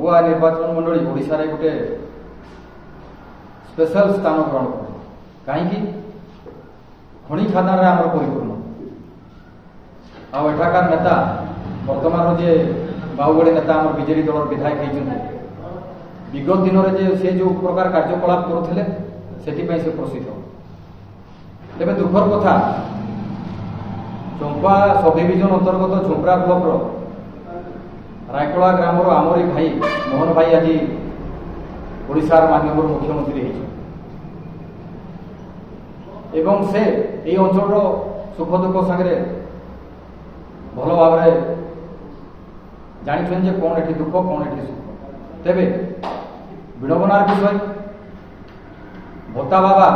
भभुआ निर्वाचन मंडली ओडिशा रे गोटे स्पेशल स्थान ग्रहण कर कहीं खनि खादान आम परिपूर्ण आठाकार नेता वर्तमान जे बाहुबड़ी नेता आम बीजेपी दल विधायक होती विगत दिन में से जो प्रकार कार्यकलाप करुले से प्रसिद्ध तेरे दुखर कथा चंपा सब डिविजन अंतर्गत झुंपरा ब्लॉक रायकला ग्राम आमरी भाई मोहन भाई आज ओडिशार माननीय मुख्यमंत्री एवं से यही अंचल सुख दुख सागरे भल भाव जानी कौन ये दुख कौन ये सुख तेरे विडंबनार विषय भत्ता बाबा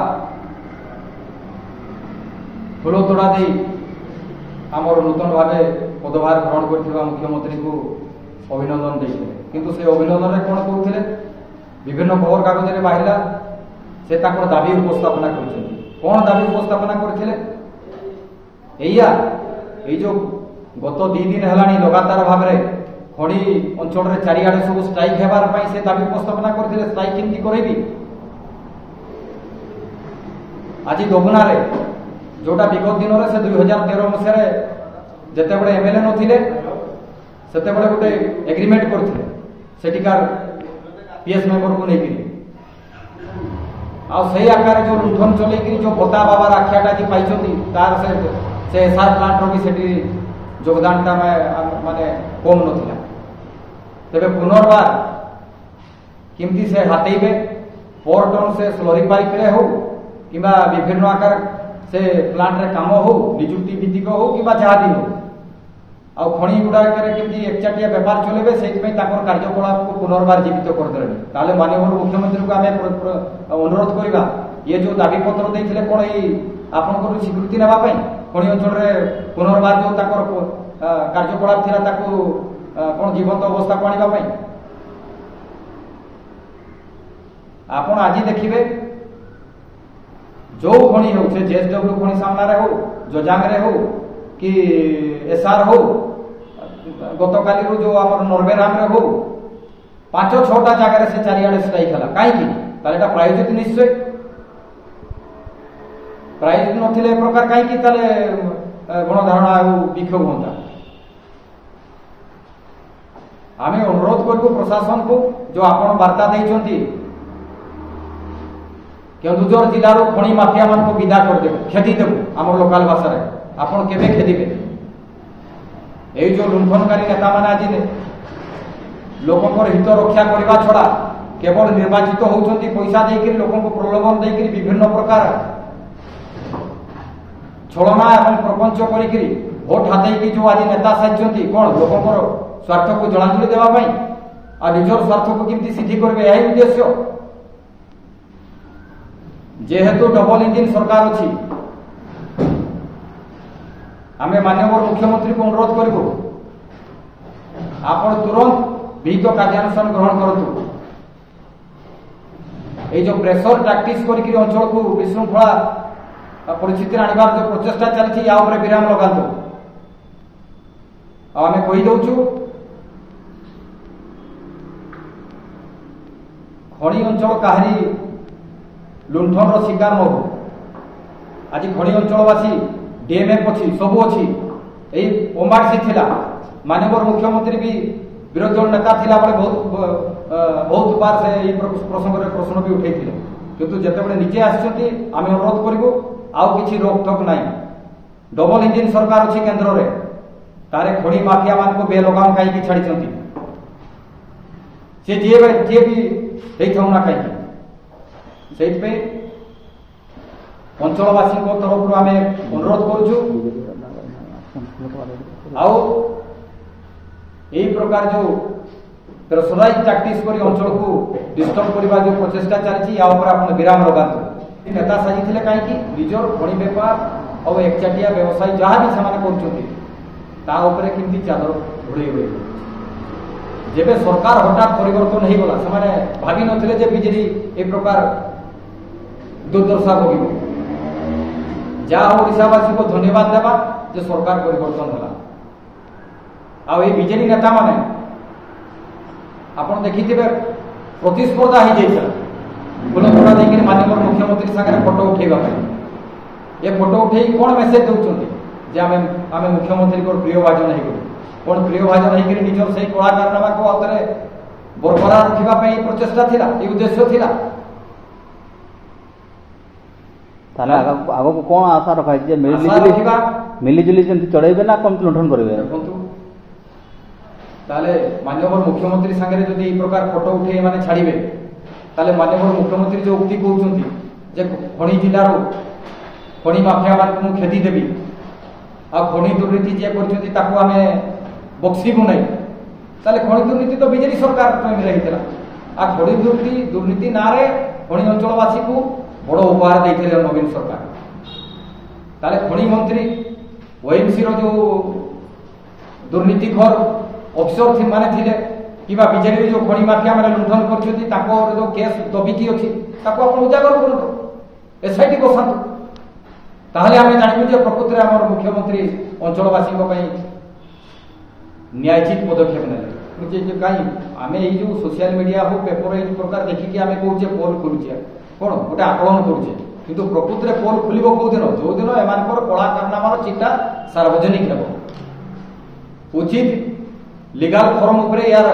फूल तोड़ा दे आमर नूतन भाव पदभार ग्रहण कर मुख्यमंत्री को अभिनंदन देते किंतु से अभिनंदन में कौन कहते विभिन्न खबर कागज में बाहर से दाबी उपस्थापना कर कौन दाबी उपस्थापना करते जो गत 2 दिन है लगातार भाव खड़ी अंचल चारिआडे सब स्ट्राइक हेबार से दाबी उपस्थापना करते स्ट्राइक केमती करेबी आज डबुना जोटा विगत दिन से 2013 मसीह जिते एमएलए नथिले सेते गोटे एग्रीमेंट करथिले सेटिकार पीएस मेंबर को लेकिन आ सही आकार जो लुंठन चलेकि जो भत्ता बाबार आख्याटा जी पाई तार से एसआर प्लांट भी सेठी योगदानटा माने कम नथिला तेबे पुनर्बार किमती से हाथेबे पर टन से स्लरी पाइप रे हो किंबा विभिन्न आकार से प्लांट रे काम हो निजुक्ति भित्तिक हो कि जहाँ भी हो आ खनि गुड़ाक केमती एकचाटिया बेपार चलेबे से कार्यकलाप को पुनर्बार जीवित करदे ताले माननीय मुख्यमंत्री को आम अनुरोध करवा ये जो दाबी पत्र देते कौन आपन स्वीकृति नापी खनि अंचल पुनर्बार जो कार्यकलाप था कौन जीवंत अवस्था को आने आपन आज देखिए जो खनि हो से जेएसडब्ल्यू खनि सामने हो जोजांग हो कि एसआर हो गत काली जो आम नर्वेराम हो 5-6टा जगह से चारिआडे स्ट्राइक है कहीं प्रायोजित निश्चय प्रायोजित नथिले प्रकार कहीं गणधारणा विक्षोभ होता आम अनुरोध करूँ प्रशासन को जो आपण वार्ता देते केन्दुझर जिलार खनि माफिया मान को विदा करदेव खेदी देव आम लोकाल भाषा आपन केबे खेदिबे यही जो लुंठनकारी नेता माने आज लोकों हित रक्षा करने छड़ा केवल निर्वाचित होती पैसा देकर लोकों को प्रलोभन देकर विभिन्न प्रकार छलना एवं प्रपंच करी भोट हाथ जो आज नेता साजती कौन लोकों स्वार्थ को जलांजलि देवाई और निजर स्वार्थ को किमती सिद्धि करेंगे यही उद्देश्य जेहेतु डबल इंजिन सरकार अच्छी आम माननीय मुख्यमंत्री को अनुरोध करूँ आप तुरंत विहित कार्यानुष्ठान ग्रहण करूँ ये जो प्रेसर टैक्टिस करके अंचल को विशृंखला परिस्थिति आनबार जो प्रचेषा चलती या विराम लगातु आम कहीदु खनि अंचल काहरी लुंठन शिकार न हो आज खनि अंचलवासी डीएमएफ अच्छी सबू अच्छी यही ओमासी थिला माननीय मुख्यमंत्री भी विरोधी दल नेता थिला बेले बहुत बार से यही प्रसंग में प्रश्न भी उठे किंतु जिते निजे आसछंती आम अनुरोध करूँ आउ किसी रोकठोक ना डबल इंजिन सरकार अच्छी केन्द्र में तारे खनि माफिया मान को बेलगाम कहीं छाड़ी सी जी भी ना कहीं से अंचलवासी तरफ आम अनुरोध करुचु यही प्रकार जो प्रेसराइज टैक्टिस कर अंचल को डिस्टर्ब करने जो प्रचेषा चलती आप विराम लगातु नेता साजिले कहीं निजर खनि बेपार और एकचाटिया व्यवसाय जहाँ भी से करमती चादर घोड़े जेबे सरकार हठात परिवर्तन हो गला से भावी नथिले बीजेडी ए प्रकार दुर्दशा भोग जहाँ ओडावासी को धन्यवाद देवा जे सरकार परिवर्तन है बीजेडी नेता माने ଆପଣ ଦେଖିଥିବେ ପ୍ରତିସ୍पर्धा ହେଇଯାଇଥିଲା ଫୁଲତୋଡ଼ା ଦେଇକି ମାନ୍ୟବର ମୁଖ୍ୟମନ୍ତ୍ରୀ ସାଙ୍ଗରେ ଫଟୋ ଉଠେଇବା ପାଇଁ। ଏ ଫଟୋ ଉଠେଇ କ'ଣ ମେସେଜ ଦେଉଛନ୍ତି ଯେ ଆମେ ମୁଖ୍ୟମନ୍ତ୍ରୀଙ୍କର ପ୍ରିୟ ଭାଜନ ହେଇଗଲୁ। କ'ଣ ପ୍ରିୟ ଭାଜନ ହେଇକରି ନିଜର ସେଇ କଳା କାରନାମାକୁ ଆଉଥରେ ବରକରାର ରଖିବା ପାଇଁ ପ୍ରଚେଷ୍ଟା ଥିଲା, ଏ ଉଦ୍ଦେଶ୍ୟ ଥିଲା। ତାହେଲେ ଆଗକୁ କ'ଣ ଆଶା ରଖାଯାଇଛି ଯେ ମିଳିଜୁଲି ଯେମିତି ଚଳେଇବେ ନା କେମିତି ଲୁଣ୍ଠନ କରିବେ? ଦେଖନ୍ତୁ, ତାହେଲେ ମାନ୍ୟବର ମୁଖ୍ୟମନ୍ତ୍ରୀ ସାଙ୍ଗରେ ଯଦି এই ପ୍ରକାର ଫଟୋ ଉଠେଇ ଏମାନେ ଛାଡ଼ିବେ, ତାହେଲେ ମାନ୍ୟବର ମୁଖ୍ୟମନ୍ତ୍ରୀ ଯେଉଁ ଉକ୍ତି କହୁଛନ୍ତି ଯେ ଖଣି ଜିଲ୍ଲାରୁ ଖଣି ମାଫିଆମାନଙ୍କୁ ମୁଁ କ୍ଷତି ଦେବି, ଆଉ ଖଣି ଦୁର୍ନୀତି ଯିଏ କରିଛନ୍ତି ତାକୁ ଆମେ ବକ୍ସିବୁ ନାହିଁ, ତାହେଲେ ଖଣି ଦୁର୍ନୀତି ତ ବିଜେଡି ସରକାର ଟାଇମରେ ହେଇଥିଲା। ଆଉ ଖଣି ଦୁର୍ନୀତି ନାଁରେ ଖଣି ଅଞ୍ଚଳବାସୀକୁ ବଡ଼ ଉପହାର ଦେଇଥିଲେ ନବୀନ ସରକାର। ତାହେଲେ ଖଣି ମନ୍ତ୍ରୀ OMCର ଯେଉଁ ଦୁର୍ନୀତିଖୋର ଅଫିସର ମାନେ ଥିଲେ କିମ୍ବା ବିଜେଡିରେ ଯେଉଁ ଖଣି ମାଫିଆ ମାନେ ଲୁଣ୍ଠନ କରିଛନ୍ତି ତାଙ୍କର ଯେଉଁ କେସ୍ ଦବିକି ଅଛି ତାକୁ ଆପଣ ଉଜାଗର କରନ୍ତୁ, SIT ବସାନ୍ତୁ। ତାହେଲେ ଆମେ ଜାଣିବୁ ଯେ ପ୍ରକୃତରେ ଆମର ମୁଖ୍ୟମନ୍ତ୍ରୀ ଅଞ୍ଚଳବାସୀଙ୍କ ପାଇଁ ନ୍ୟାୟୋଚିତ ପଦକ୍ଷେପ ନେଲେ। କାହିଁ ଆମେ ଏଇ ଯେଉଁ ସୋସିଆଲ ମିଡ଼ିଆ ହଉ ପେପର ଏଇ ପ୍ରକାର ଦେଖିକି ଆମେ କହୁଛେ ପୋଲ୍ ଖୋଲୁଛେ, କ'ଣ ଗୋଟେ ଆକଳନ କରୁଛେ, କିନ୍ତୁ ପ୍ରକୃତରେ ପୋଲ୍ ଖୋଲିବ କେଉଁଦିନ? ଯେଉଁଦିନ ଏମାନଙ୍କର କଳା କାରନାମାର ଚିଠା ସାର୍ବଜନିକ ହେବ, ଉଚିତ লিগাল ফর্ম উপরে ইয়ার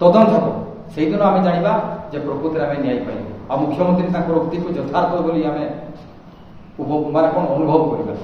তদন্ত হব, সেইদিন আমি জাঁয়া যে প্রকৃতিরে আমি ন্যায় পাইব। আর মুখ্যমন্ত্রী তাঁর উক্তিকে যথার্থ বলে আমি মানে কোণ অনুভব করা।